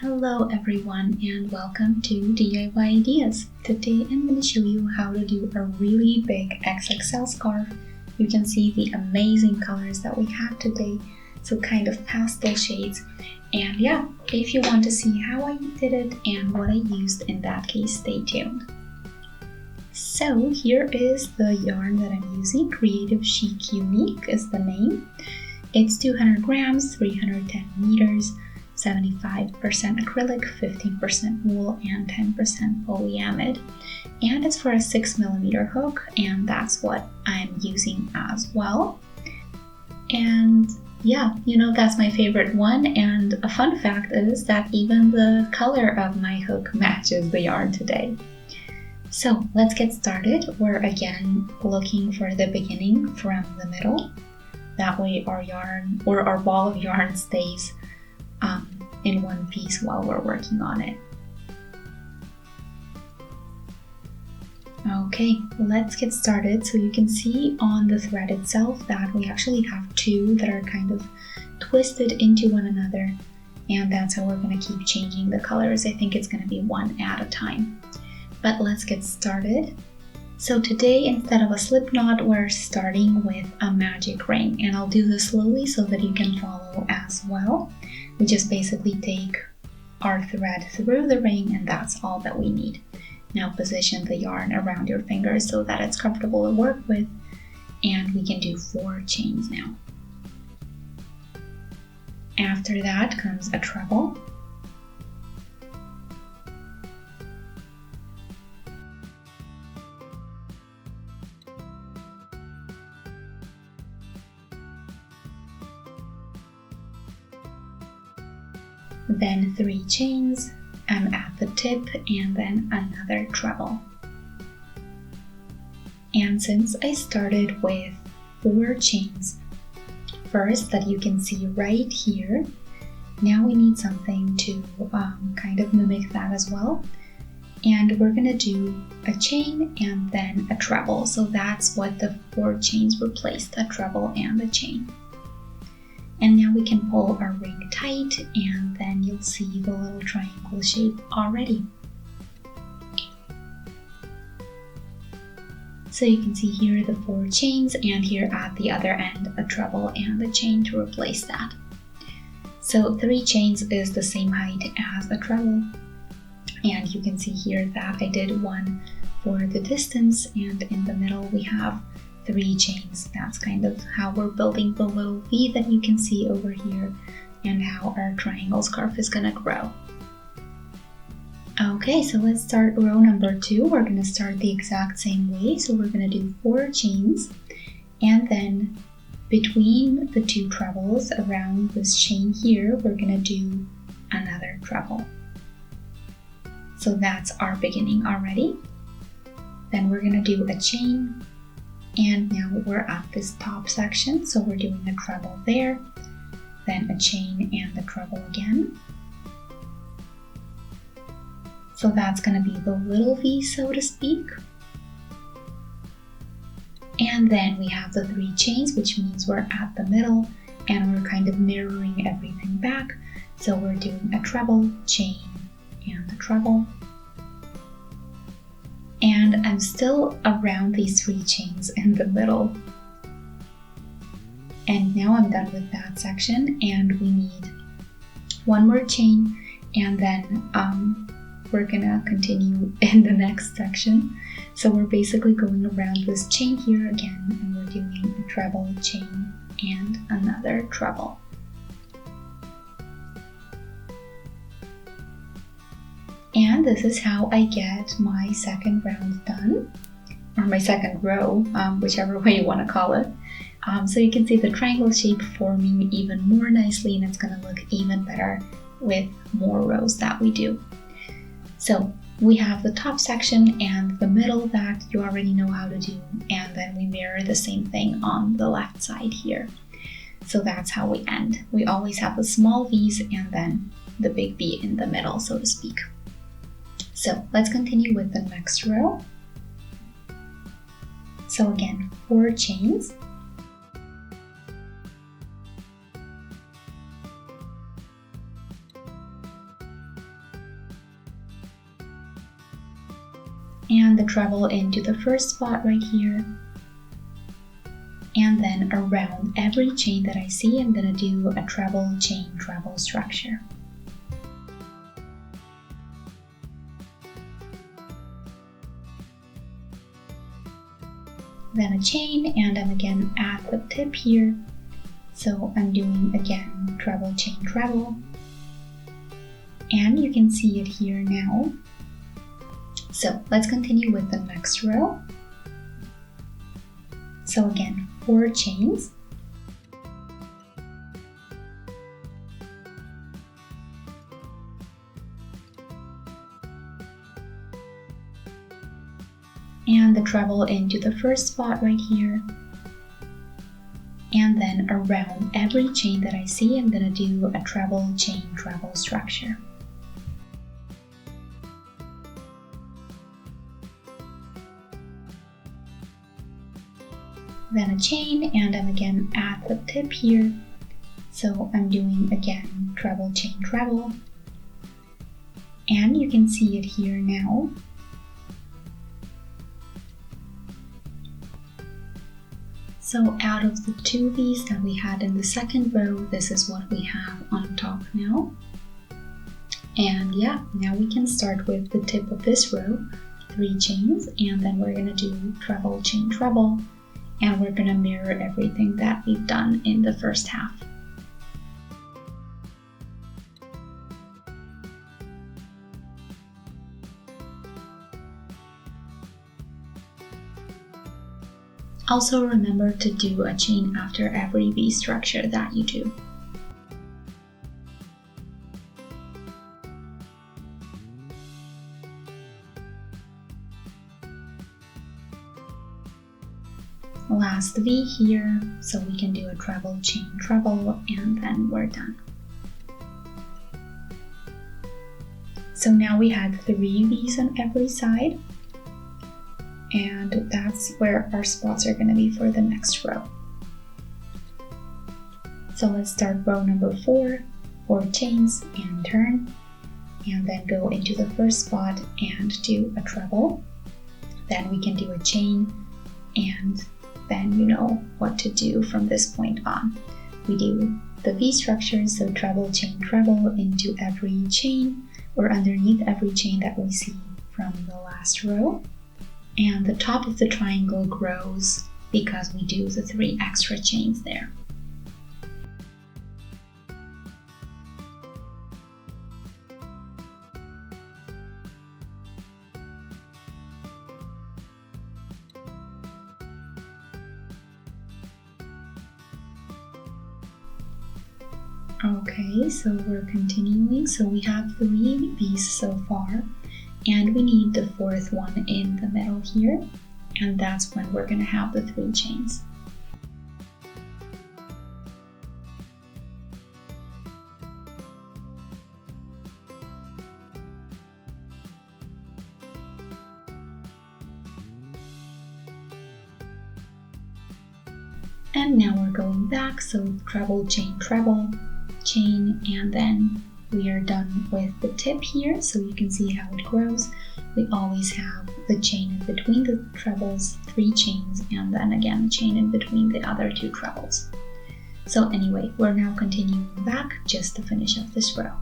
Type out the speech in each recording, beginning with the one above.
Hello everyone and welcome to DIY Ideas. Today I'm going to show you how to do a really big XXL scarf. You can see the amazing colors that we have today, so kind of pastel shades. And yeah, if you want to see how I did it and what I used, in that case, stay tuned. So here is the yarn that I'm using. Creative Chic Unique is the name. It's 200 grams, 310 meters, 75% acrylic, 15% wool, and 10% polyamide. And it's for a 6mm hook, and that's what I'm using as well. And yeah, that's my favorite one. And a fun fact is that even the color of my hook matches the yarn today. So let's get started. We're again looking for the beginning from the middle. That way our yarn or our ball of yarn stays in one piece while we're working on it. Okay, let's get started. So you can see on the thread itself that we actually have two that are kind of twisted into one another, and that's how we're going to keep changing the colors. I think it's going to be one at a time. But let's get started. So today, instead of a slip knot, we're starting with a magic ring, and I'll do this slowly so that you can follow as well. We just basically take our thread through the ring, and that's all that we need. Now position the yarn around your fingers so that it's comfortable to work with, and we can do 4 chains now. After that comes a treble. Then 3 chains at the tip, and then another treble. And since I started with 4 chains first that you can see right here, now we need something to kind of mimic that as well. And we're going to do a chain and then a treble. So that's what the 4 chains replaced, a treble and a chain. And now we can pull our ring tight, and then you'll see the little triangle shape already. So you can see here the 4 chains, and here at the other end a treble and a chain to replace that. So 3 chains is the same height as a treble, and you can see here that I did 1 for the distance, and in the middle we have 3 chains. That's kind of how we're building the little V that you can see over here, and how our triangle scarf is gonna grow. Okay, so let's start row number 2. We're gonna start the exact same way. So we're gonna do 4 chains, and then between the 2 trebles around this chain here, we're gonna do another treble. So that's our beginning already. Then we're gonna do a chain, and now we're at this top section, so we're doing a treble there, then a chain and a treble again. So that's going to be the little V, so to speak. And then we have the 3 chains, which means we're at the middle, and we're kind of mirroring everything back. So we're doing a treble, chain, and a treble. And I'm still around these 3 chains in the middle. And now I'm done with that section, and we need 1 more chain, and then we're gonna continue in the next section. So we're basically going around this chain here again, and we're doing a treble, chain, and another treble. And this is how I get my second round done, or my second row, whichever way you want to call it. So you can see the triangle shape forming even more nicely, and it's going to look even better with more rows that we do. So we have the top section and the middle that you already know how to do, and then we mirror the same thing on the left side here. So that's how we end. We always have the small V's and then the big V in the middle, so to speak. So let's continue with the next row. So again, 4 chains. and the treble into the first spot right here. And then around every chain that I see, I'm gonna do a treble, chain, treble structure. Then a chain, and I'm again at the tip here. So I'm doing again treble, chain, treble. And you can see it here now. So let's continue with the next row. So again, 4 chains. And the treble into the first spot right here. And then around every chain that I see, I'm gonna do a treble, chain, treble structure. Then a chain, and I'm again at the tip here. So I'm doing again treble, chain, treble. And you can see it here now. So out of the 2 V's that we had in the second row, this is what we have on top now. And yeah, now we can start with the tip of this row, 3 chains, and then we're gonna do treble, chain, treble, and we're gonna mirror everything that we've done in the first half. Also remember to do a chain after every V structure that you do. Last V here, so we can do a treble, chain, treble, and then we're done. So now we had 3 V's on every side. And that's where our spots are going to be for the next row. So let's start row number 4, 4 chains and turn, and then go into the first spot and do a treble. Then we can do a chain, and then you know what to do from this point on. We do the V structure, so treble, chain, treble into every chain or underneath every chain that we see from the last row. And the top of the triangle grows because we do the 3 extra chains there. Okay, so we're continuing. So we have 3 V's so far. And we need the 4th one in the middle here, and that's when we're going to have the 3 chains. And now we're going back, so treble, chain, treble, chain, and then we are done with the tip here, so you can see how it grows. We always have the chain in between the trebles, 3 chains, and then again a chain in between the other 2 trebles. So anyway, we're now continuing back just to finish up this row.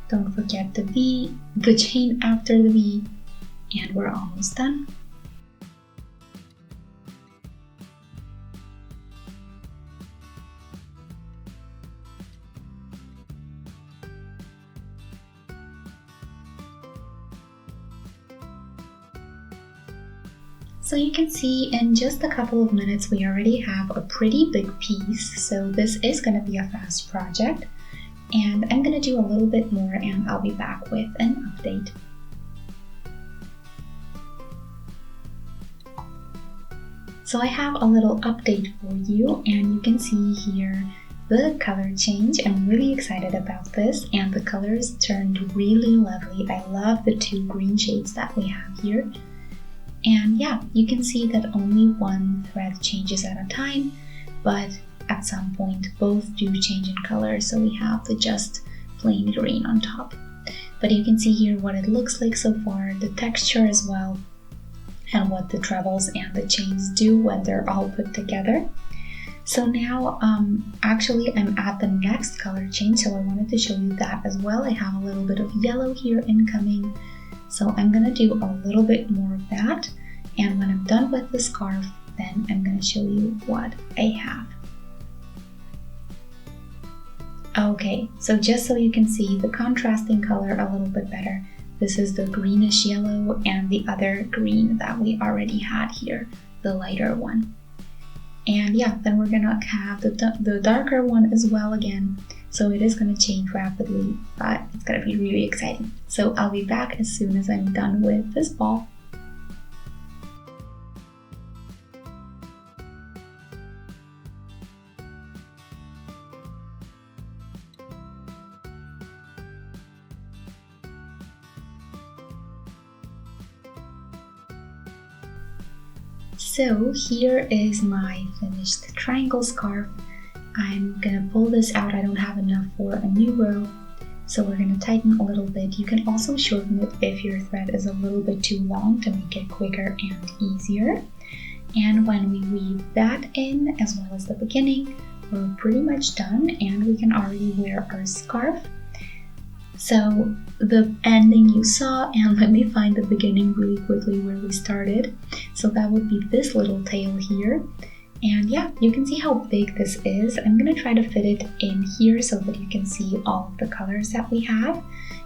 Don't forget the V, the chain after the V, and we're almost done. So you can see in just a couple of minutes we already have a pretty big piece, so this is going to be a fast project. And I'm going to do a little bit more and I'll be back with an update. So I have a little update for you, and you can see here the color change. I'm really excited about this, and the colors turned really lovely. I love the two green shades that we have here. And yeah, you can see that only one thread changes at a time, but at some point both do change in color, so we have the just plain green on top. But you can see here what it looks like so far, the texture as well, and what the trebles and the chains do when they're all put together. So now, actually I'm at the next color change, so I wanted to show you that as well. I have a little bit of yellow here incoming, so I'm gonna do a little bit more of that, and when I'm done with the scarf, then I'm gonna show you what I have. Okay, so just so you can see the contrasting color a little bit better, this is the greenish yellow and the other green that we already had here, the lighter one. And yeah, then we're gonna have the darker one as well again, so it is gonna change rapidly, but it's gonna be really exciting. So I'll be back as soon as I'm done with this ball. So here is my finished triangle scarf. I'm gonna pull this out. I don't have enough for a new row, so we're gonna tighten a little bit. You can also shorten it if your thread is a little bit too long to make it quicker and easier. And when we weave that in, as well as the beginning, we're pretty much done and we can already wear our scarf. So the ending you saw, and let me find the beginning really quickly where we started. So that would be this little tail here. And yeah, you can see how big this is. I'm gonna try to fit it in here so that you can see all of the colors that we have.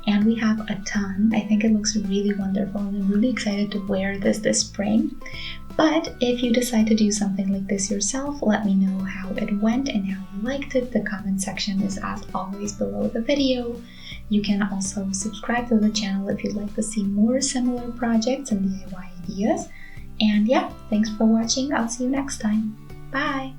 And we have a ton. I think it looks really wonderful, and I'm really excited to wear this spring. But if you decide to do something like this yourself, let me know how it went and how you liked it. The comment section is as always below the video. You can also subscribe to the channel if you'd like to see more similar projects and DIY ideas. And yeah, thanks for watching. I'll see you next time. Bye!